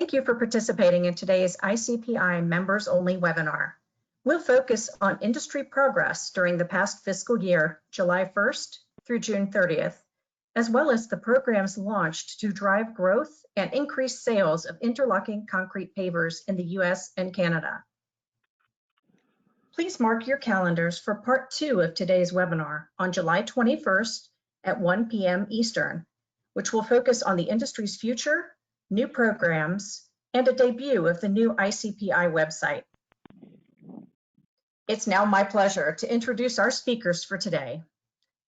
Thank you for participating in today's ICPI members-only webinar. We'll focus on industry progress during the past fiscal year, July 1st through June 30th, as well as the programs launched to drive growth and increase sales of interlocking concrete pavers in the US and Canada. Please mark your calendars for part 2 of today's webinar on July 21st at 1 p.m. Eastern, which will focus on the industry's future, new programs, and a debut of the new ICPI website. It's now my pleasure to introduce our speakers for today.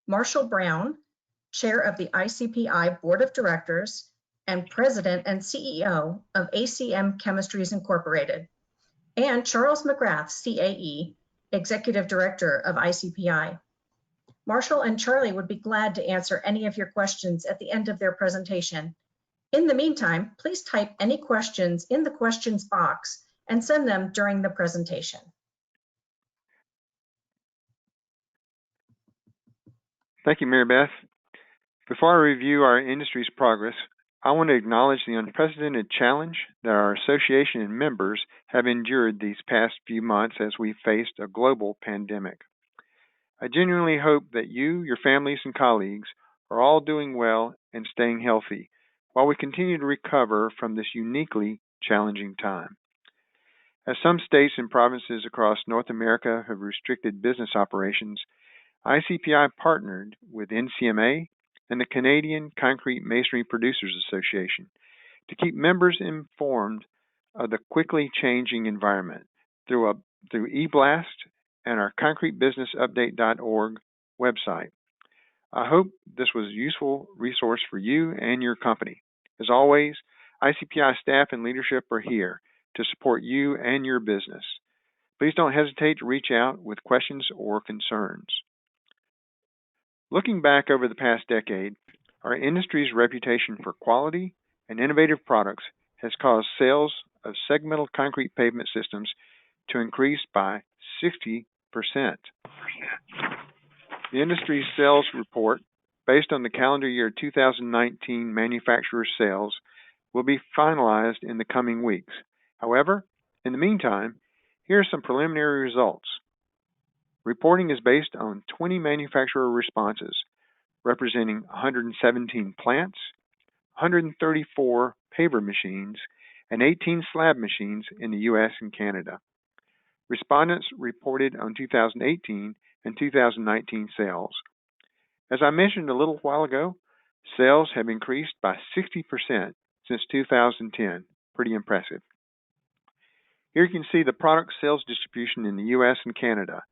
Marshall Brown, Chair of the ICPI Board of Directors and President and CEO of ACM Chemistries Incorporated, and Charles McGrath, CAE, Executive Director of ICPI. Marshall and Charlie would be glad to answer any of your questions at the end of their presentation. In the meantime, please type any questions in the questions box and send them during the presentation. Thank you, Mary Beth. Before I review our industry's progress, I want to acknowledge the unprecedented challenge that our association and members have endured these past few months as we faced a global pandemic. I genuinely hope that you, your families, and colleagues are all doing well and staying healthy while we continue to recover from this uniquely challenging time. As some states and provinces across North America have restricted business operations, ICPI partnered with NCMA and the Canadian Concrete Masonry Producers Association to keep members informed of the quickly changing environment through eBlast and our concretebusinessupdate.org website. I hope this was a useful resource for you and your company. As always, ICPI staff and leadership are here to support you and your business. Please don't hesitate to reach out with questions or concerns. Looking back over the past decade, our industry's reputation for quality and innovative products has caused sales of segmental concrete pavement systems to increase by 60%. The industry's sales report, based on the calendar year 2019 manufacturer sales, will be finalized in the coming weeks. However, in the meantime, here are some preliminary results. Reporting is based on 20 manufacturer responses, representing 117 plants, 134 paver machines, and 18 slab machines in the U.S. and Canada. Respondents reported on 2018 and 2019 sales. As I mentioned a little while ago, sales have increased by 60% since 2010. Pretty impressive. Here you can see the product sales distribution in the U.S. and Canada,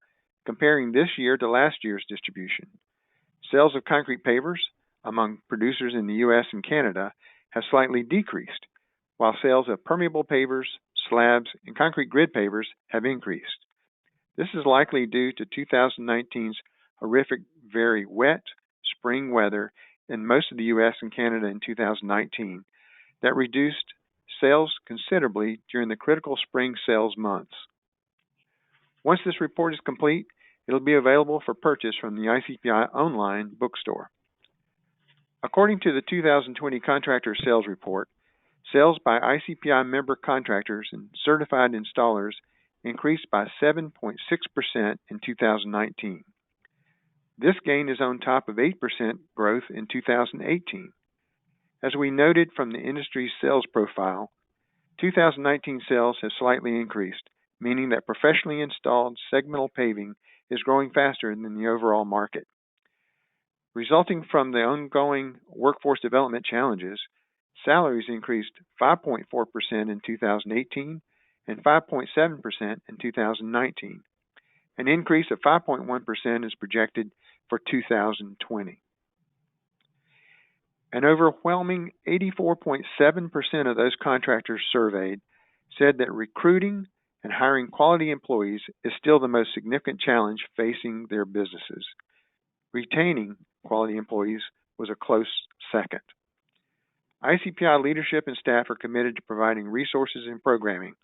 comparing this year to last year's distribution. Sales of concrete pavers among producers in the U.S. and Canada have slightly decreased, while sales of permeable pavers, slabs, and concrete grid pavers have increased. This is likely due to 2019's horrific, very wet spring weather in most of the U.S. and Canada in 2019 that reduced sales considerably during the critical spring sales months. Once this report is complete, it will be available for purchase from the ICPI online bookstore. According to the 2020 Contractor Sales Report, sales by ICPI member contractors and certified installers increased by 7.6% in 2019. This gain is on top of 8% growth in 2018. As we noted from the industry's sales profile, 2019 sales have slightly increased, meaning that professionally installed segmental paving is growing faster than the overall market. Resulting from the ongoing workforce development challenges, salaries increased 5.4% in 2018 and 5.7% in 2019. An increase of 5.1% is projected for 2020. An overwhelming 84.7% of those contractors surveyed said that recruiting and hiring quality employees is still the most significant challenge facing their businesses. Retaining quality employees was a close second. ICPI leadership and staff are committed to providing resources and programming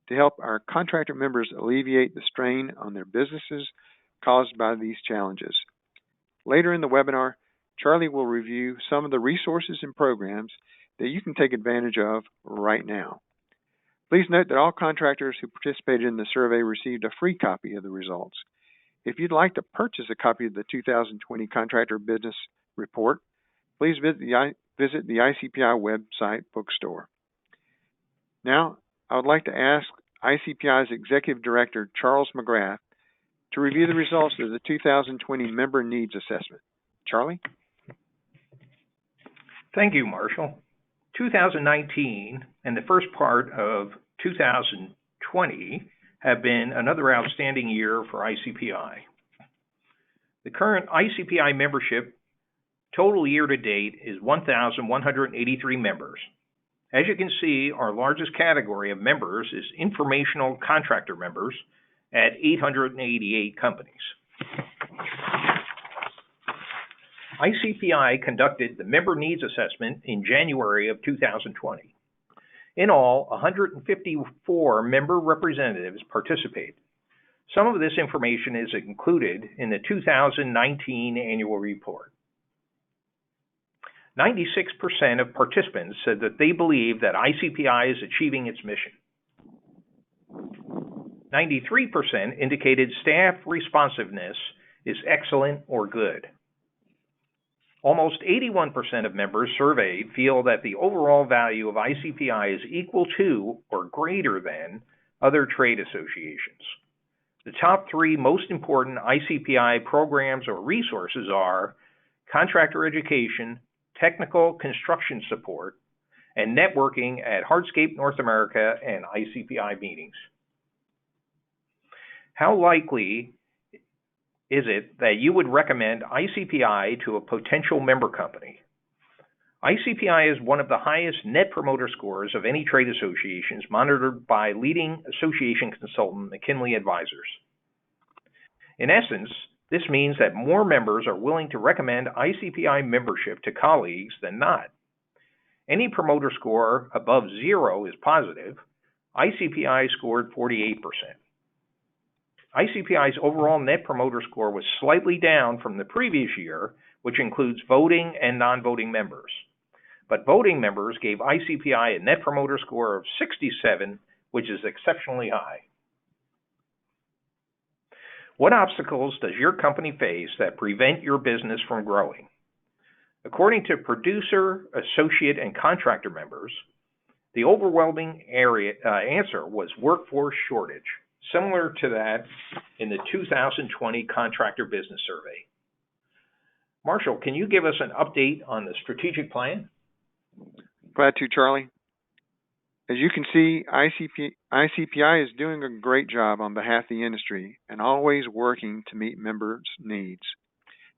to help our contractor members alleviate the strain on their businesses caused by these challenges. Later in the webinar, Charlie will review some of the resources and programs that you can take advantage of right now. Please note that all contractors who participated in the survey received a free copy of the results. If you'd like to purchase a copy of the 2020 Contractor Business Report, please visit the ICPI website bookstore. Now, I would like to ask ICPI's Executive Director, Charles McGrath, to review the results of the 2020 Member Needs Assessment. Charlie? Thank you, Marshall. 2019 and the first part of 2020 have been another outstanding year for ICPI. The current ICPI membership total year to date is 1,183 members. As you can see, our largest category of members is informational contractor members at 888 companies. ICPI conducted the Member Needs Assessment in January of 2020. In all, 154 member representatives participated. Some of this information is included in the 2019 annual report. 96% of participants said that they believe that ICPI is achieving its mission. 93% indicated staff responsiveness is excellent or good. Almost 81% of members surveyed feel that the overall value of ICPI is equal to or greater than other trade associations. The top three most important ICPI programs or resources are contractor education, technical construction support, and networking at Hardscape North America and ICPI meetings. How likely is it that you would recommend ICPI to a potential member company? ICPI is one of the highest net promoter scores of any trade associations monitored by leading association consultant McKinley Advisors. In essence, this means that more members are willing to recommend ICPI membership to colleagues than not. Any promoter score above 0 is positive. ICPI scored 48%. ICPI's overall net promoter score was slightly down from the previous year, which includes voting and non-voting members. But voting members gave ICPI a net promoter score of 67, which is exceptionally high. What obstacles does your company face that prevent your business from growing? According to producer, associate, and contractor members, the overwhelming answer was workforce shortage, similar to that in the 2020 Contractor Business Survey. Marshall, can you give us an update on the strategic plan? Glad to, Charlie. As you can see, ICPI is doing a great job on behalf of the industry and always working to meet members' needs.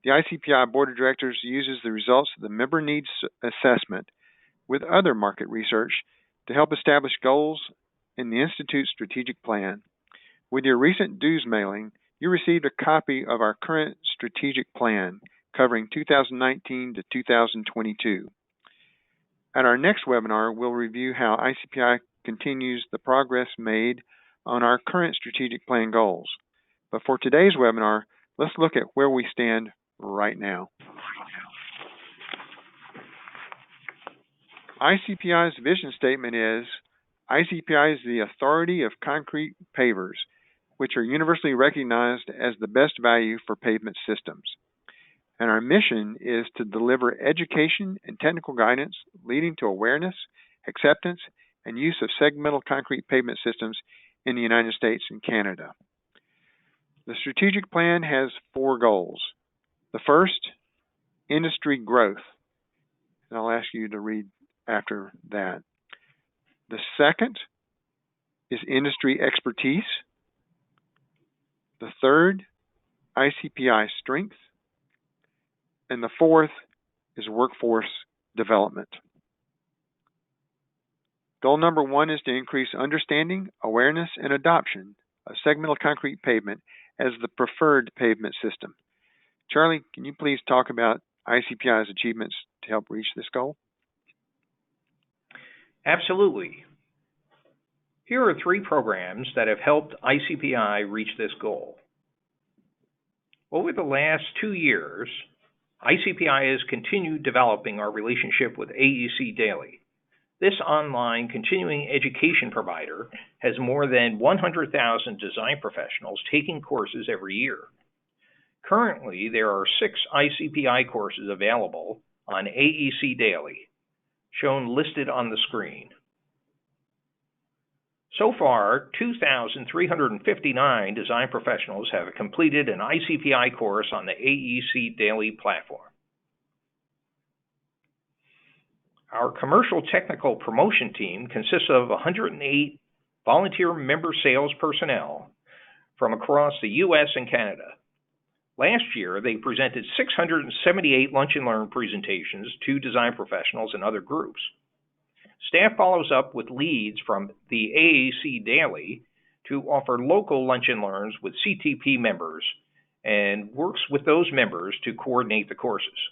The ICPI Board of Directors uses the results of the Member Needs Assessment with other market research to help establish goals in the Institute's strategic plan. With your recent dues mailing, you received a copy of our current strategic plan covering 2019 to 2022. At our next webinar, we'll review how ICPI continues the progress made on our current strategic plan goals. But for today's webinar, let's look at where we stand right now. ICPI's vision statement is, ICPI is the authority of concrete pavers, which are universally recognized as the best value for pavement systems. And our mission is to deliver education and technical guidance leading to awareness, acceptance, and use of segmental concrete pavement systems in the United States and Canada. The strategic plan has 4 goals. The first, industry growth. And I'll ask you to read after that. The second is industry expertise. The third, ICPI strength. And the fourth is workforce development. Goal number 1 is to increase understanding, awareness, and adoption of segmental concrete pavement as the preferred pavement system. Charlie, can you please talk about ICPI's achievements to help reach this goal? Absolutely. Here are 3 programs that have helped ICPI reach this goal. Over the last 2 years, ICPI has continued developing our relationship with AEC Daily. This online continuing education provider has more than 100,000 design professionals taking courses every year. Currently, there are 6 ICPI courses available on AEC Daily, shown listed on the screen. So far, 2,359 design professionals have completed an ICPI course on the AEC Daily platform. Our commercial technical promotion team consists of 108 volunteer member sales personnel from across the U.S. and Canada. Last year, they presented 678 lunch and learn presentations to design professionals and other groups. Staff follows up with leads from the AEC Daily to offer local lunch and learns with CTP members and works with those members to coordinate the courses.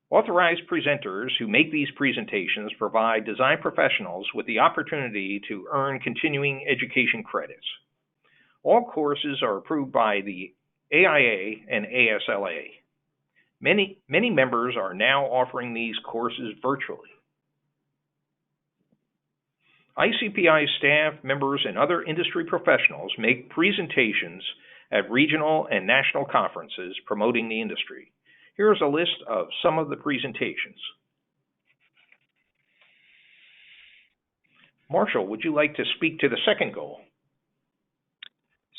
Authorized presenters who make these presentations provide design professionals with the opportunity to earn continuing education credits. All courses are approved by the AIA and ASLA. Many members are now offering these courses virtually. ICPI staff, members, and other industry professionals make presentations at regional and national conferences promoting the industry. Here's a list of some of the presentations. Marshall, would you like to speak to the second goal?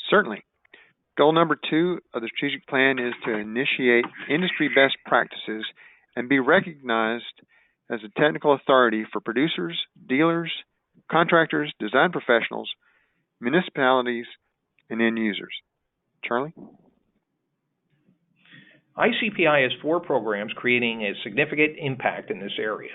Certainly. Goal number 2 of the strategic plan is to initiate industry best practices and be recognized as a technical authority for producers, dealers, contractors, design professionals, municipalities, and end users. Charlie? ICPI has 4 programs creating a significant impact in this area.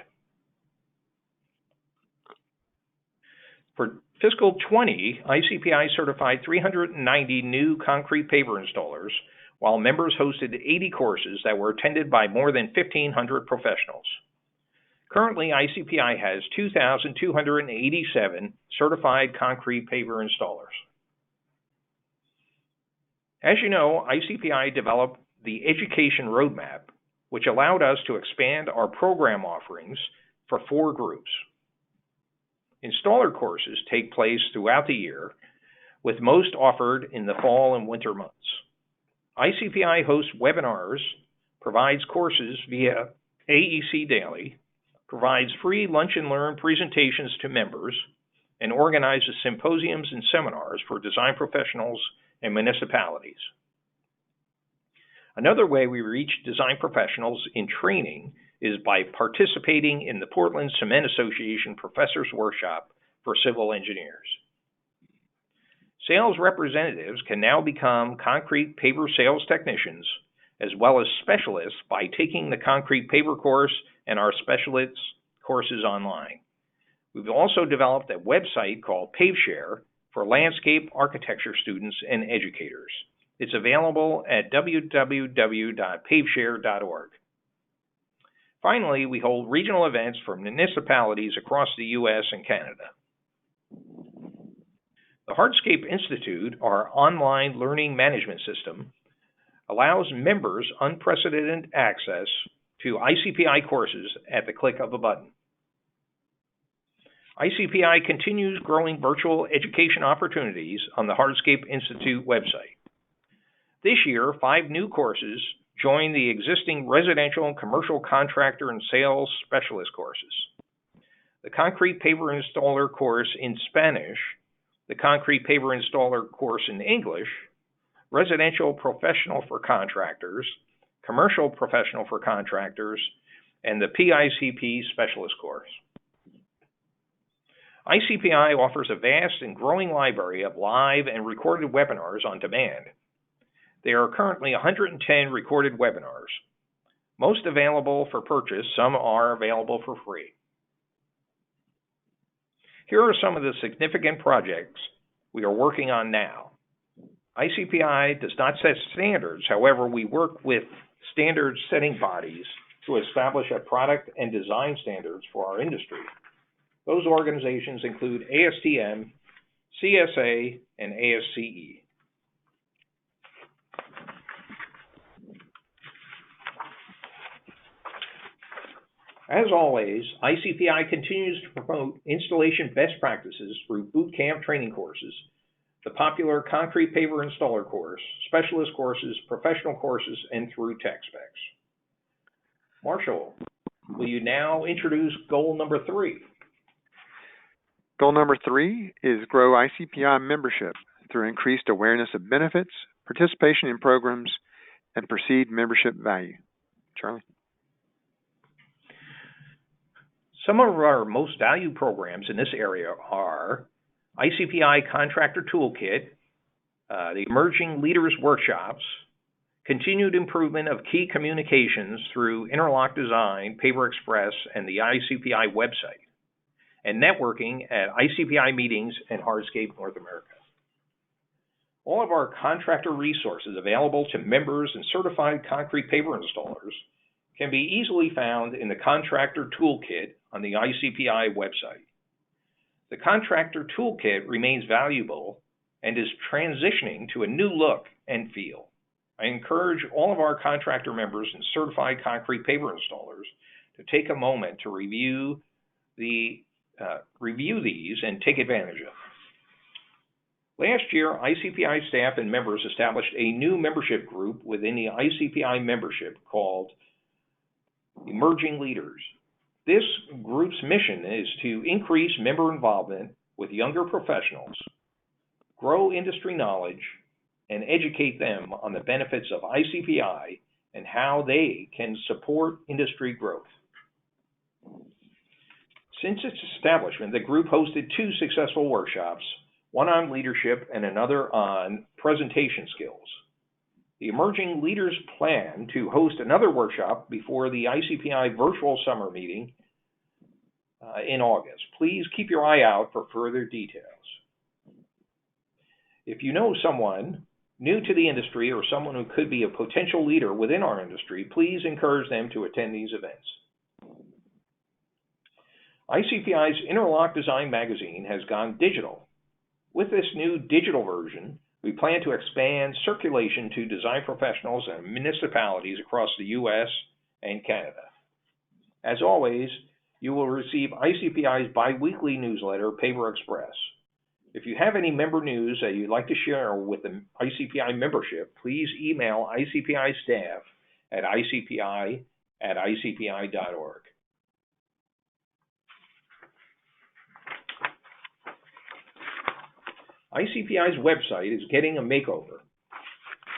For fiscal 20, ICPI certified 390 new concrete paver installers, while members hosted 80 courses that were attended by more than 1,500 professionals. Currently, ICPI has 2,287 certified concrete paver installers. As you know, ICPI developed the education roadmap, which allowed us to expand our program offerings for 4 groups. Installer courses take place throughout the year, with most offered in the fall and winter months. ICPI hosts webinars, provides courses via AEC Daily, provides free lunch and learn presentations to members, and organizes symposiums and seminars for design professionals and municipalities. Another way we reach design professionals in training is by participating in the Portland Cement Association Professors Workshop for Civil Engineers. Sales representatives can now become concrete paver sales technicians as well as specialists by taking the concrete paver course and our specialist courses online. We've also developed a website called PaveShare for landscape architecture students and educators. It's available at www.paveshare.org. Finally, we hold regional events for municipalities across the U.S. and Canada. The Hardscape Institute, our online learning management system, allows members unprecedented access to ICPI courses at the click of a button. ICPI continues growing virtual education opportunities on the Hardscape Institute website. This year, 5 new courses join the existing residential and commercial contractor and sales specialist courses. The concrete paver installer course in Spanish, the concrete paver installer course in English, residential professional for contractors, commercial professional for contractors, and the PICP specialist course. ICPI offers a vast and growing library of live and recorded webinars on demand. There are currently 110 recorded webinars, most available for purchase, some are available for free. Here are some of the significant projects we are working on now. ICPI does not set standards, however, we work with standard setting bodies to establish a product and design standards for our industry. Those organizations include ASTM, CSA, and ASCE. As always, ICPI continues to promote installation best practices through boot camp training courses, the popular concrete paver installer course, specialist courses, professional courses, and through tech specs. Marshall, will you now introduce goal number 3? Goal number 3 is grow ICPI membership through increased awareness of benefits, participation in programs, and perceived membership value. Charlie? Some of our most valued programs in this area are ICPI Contractor Toolkit, the Emerging Leaders Workshops, continued improvement of key communications through Interlock Design, Paver Express, and the ICPI website, and networking at ICPI meetings and Hardscape North America. All of our contractor resources available to members and certified concrete paver installers can be easily found in the Contractor Toolkit on the ICPI website. The Contractor Toolkit remains valuable and is transitioning to a new look and feel. I encourage all of our contractor members and certified concrete paver installers to take a moment to review these and take advantage of them. Last year, ICPI staff and members established a new membership group within the ICPI membership called Emerging Leaders. This group's mission is to increase member involvement with younger professionals, grow industry knowledge, and educate them on the benefits of ICPI and how they can support industry growth. Since its establishment, the group hosted 2 successful workshops, one on leadership and another on presentation skills. The Emerging Leaders plan to host another workshop before the ICPI virtual summer meeting in August. Please keep your eye out for further details. If you know someone new to the industry or someone who could be a potential leader within our industry, please encourage them to attend these events. ICPI's Interlock Design magazine has gone digital. With this new digital version, we plan to expand circulation to design professionals and municipalities across the U.S. and Canada. As always, you will receive ICPI's bi-weekly newsletter, Paver Express. If you have any member news that you'd like to share with the ICPI membership, please email ICPI staff at icpi@icpi.org. ICPI's website is getting a makeover.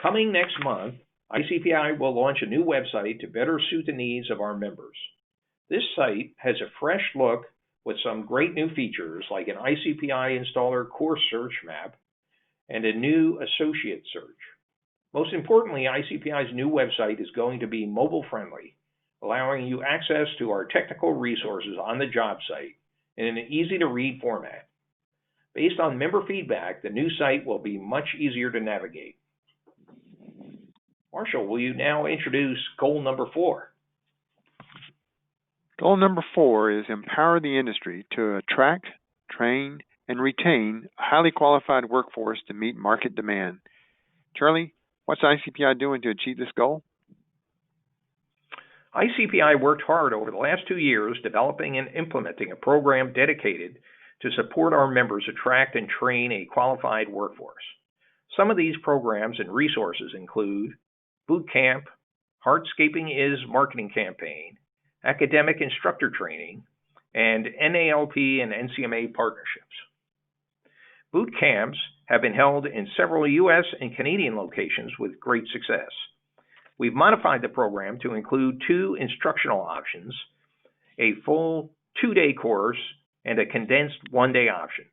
Coming next month, ICPI will launch a new website to better suit the needs of our members. This site has a fresh look with some great new features like an ICPI installer course search map and a new associate search. Most importantly, ICPI's new website is going to be mobile friendly, allowing you access to our technical resources on the job site in an easy to read format. Based on member feedback, the new site will be much easier to navigate. Marshall, will you now introduce goal number 4? Goal number 4 is empower the industry to attract, train, and retain a highly qualified workforce to meet market demand. Charlie, what's ICPI doing to achieve this goal? ICPI worked hard over the last 2 years developing and implementing a program dedicated to support our members attract and train a qualified workforce. Some of these programs and resources include Boot Camp, Hardscaping is Marketing Campaign, Academic Instructor Training, and NALP and NCMA partnerships. Boot camps have been held in several U.S. and Canadian locations with great success. We've modified the program to include 2 instructional options, a full 2-day course, and a condensed 1-day option.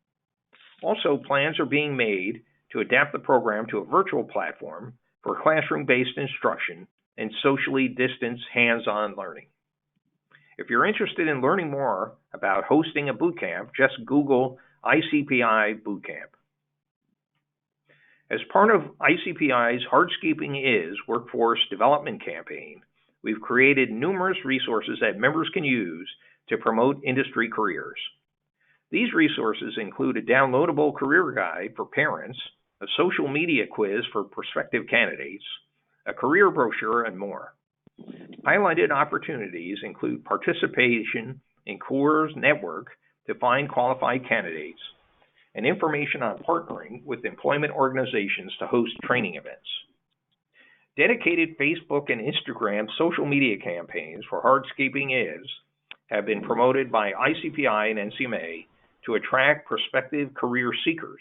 Also, plans are being made to adapt the program to a virtual platform for classroom-based instruction and socially distanced hands-on learning. If you're interested in learning more about hosting a boot camp, just Google ICPI Boot Camp. As part of ICPI's Hardscaping is Workforce Development Campaign, we've created numerous resources that members can use to promote industry careers. These resources include a downloadable career guide for parents, a social media quiz for prospective candidates, a career brochure, and more. Highlighted opportunities include participation in Core's network to find qualified candidates and information on partnering with employment organizations to host training events. Dedicated Facebook and Instagram social media campaigns for hardscaping is have been promoted by ICPI and NCMA to attract prospective career seekers.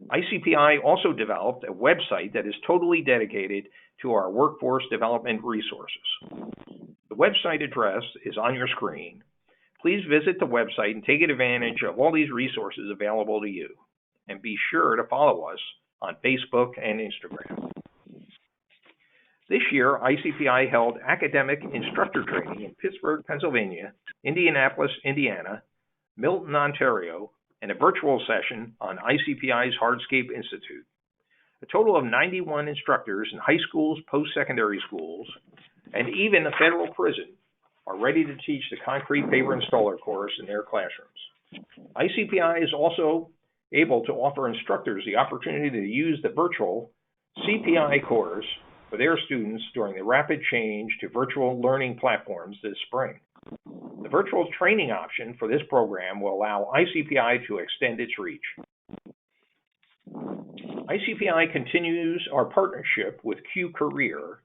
ICPI also developed a website that is totally dedicated to our workforce development resources. The website address is on your screen. Please visit the website and take advantage of all these resources available to you. And be sure to follow us on Facebook and Instagram. This year, ICPI held academic instructor training in Pittsburgh, Pennsylvania, Indianapolis, Indiana, Milton, Ontario, and a virtual session on ICPI's Hardscape Institute. A total of 91 instructors in high schools, post-secondary schools, and even a federal prison are ready to teach the concrete paver installer course in their classrooms. ICPI is also able to offer instructors the opportunity to use the virtual CPI course for their students during the rapid change to virtual learning platforms this spring. The virtual training option for this program will allow ICPI to extend its reach. ICPI continues our partnership with Q Career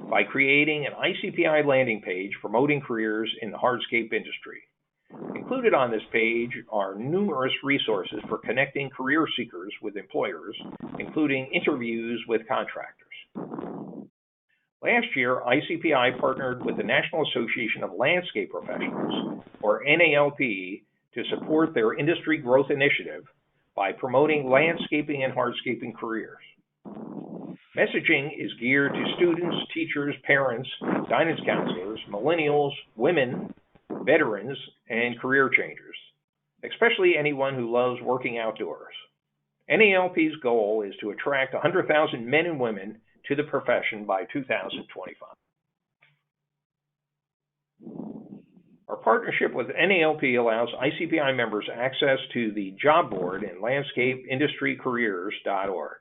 by creating an ICPI landing page promoting careers in the hardscape industry. Included on this page are numerous resources for connecting career seekers with employers, including interviews with contractors. Last year, ICPI partnered with the National Association of Landscape Professionals, or NALP, to support their industry growth initiative by promoting landscaping and hardscaping careers. Messaging is geared to students, teachers, parents, guidance counselors, millennials, women, veterans, and career changers, especially anyone who loves working outdoors. NALP's goal is to attract 100,000 men and women to the profession by 2025. Our partnership with NALP allows ICPI members access to the job board in landscapeindustrycareers.org.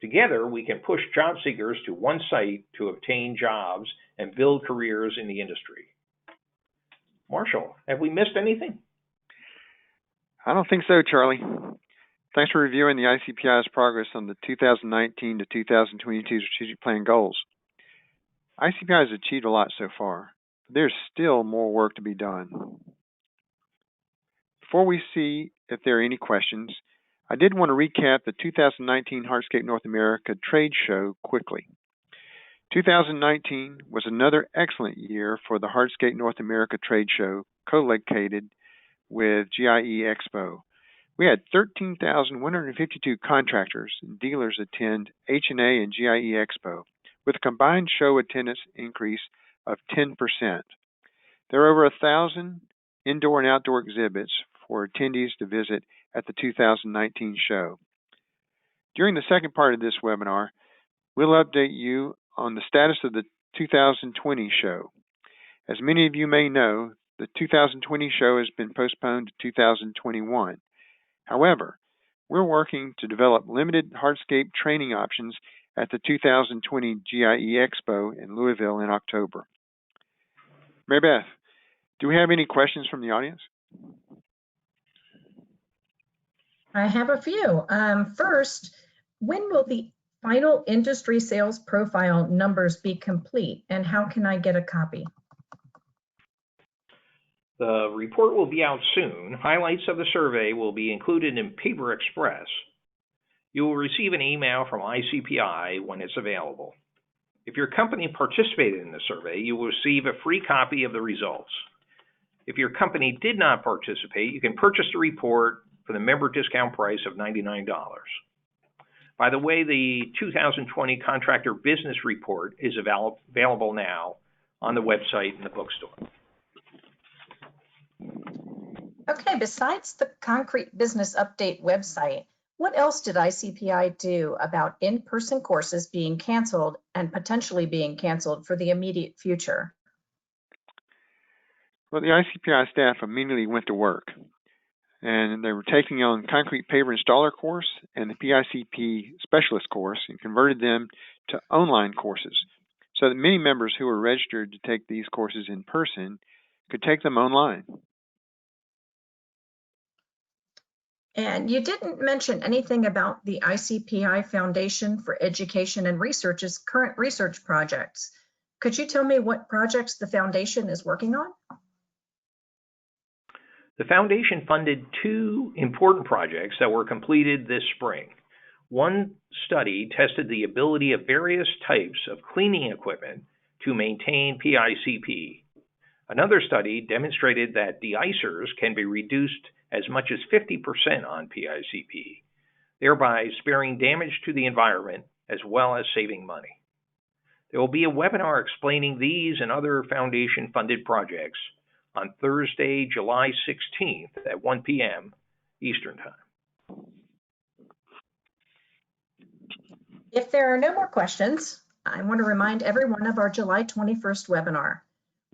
Together, we can push job seekers to one site to obtain jobs and build careers in the industry. Marshall, have we missed anything? I don't think so, Charlie. Thanks for reviewing the ICPI's progress on the 2019 to 2022 strategic plan goals. ICPI has achieved a lot so far, but there's still more work to be done. Before we see if there are any questions, I did want to recap the 2019 Hardscape North America trade show quickly. 2019 was another excellent year for the Hardscape North America trade show, co-located with GIE Expo. We had 13,152 contractors and dealers attend H&A and GIE Expo, with a combined show attendance increase of 10%. There are over 1,000 indoor and outdoor exhibits for attendees to visit at the 2019 show. During the second part of this webinar, we'll update you on the status of the 2020 show. As many of you may know, the 2020 show has been postponed to 2021. However, we're working to develop limited hardscape training options at the 2020 GIE Expo in Louisville in October. Mary Beth, do we have any questions from the audience? I have a few. First, when will the final industry sales profile numbers be complete, and how can I get a copy? The report will be out soon. Highlights of the survey will be included in Paper Express. You will receive an email from ICPI when it's available. If your company participated in the survey, you will receive a free copy of the results. If your company did not participate, you can purchase the report for the member discount price of $99. By the way, the 2020 Contractor Business Report is available now on the website in the bookstore. Okay, besides the Concrete Business Update website, what else did ICPI do about in-person courses being canceled and potentially being canceled for the immediate future? Well, the ICPI staff immediately went to work, and they were taking on Concrete Paver Installer course and the PICP Specialist course and converted them to online courses so that many members who are registered to take these courses in person could take them online. And you didn't mention anything about the ICPI Foundation for Education and Research's current research projects. Could you tell me what projects the foundation is working on? The foundation funded 2 important projects that were completed this spring. One study tested the ability of various types of cleaning equipment to maintain PICP. Another study demonstrated that de-icers can be reduced as much as 50% on PICP, thereby sparing damage to the environment as well as saving money. There will be a webinar explaining these and other foundation-funded projects on Thursday, July 16th at 1 p.m. Eastern Time. If there are no more questions, I want to remind everyone of our July 21st webinar.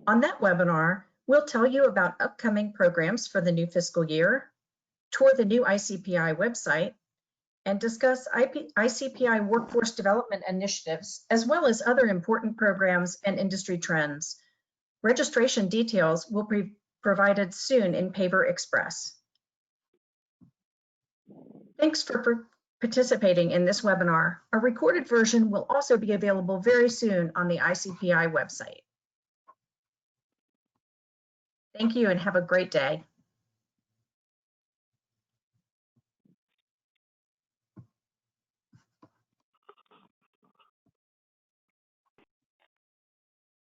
On that webinar, we'll tell you about upcoming programs for the new fiscal year, tour the new ICPI website, and discuss ICPI workforce development initiatives, as well as other important programs and industry trends. Registration details will be provided soon in Paver Express. Thanks for participating in this webinar. A recorded version will also be available very soon on the ICPI website. Thank you and have a great day.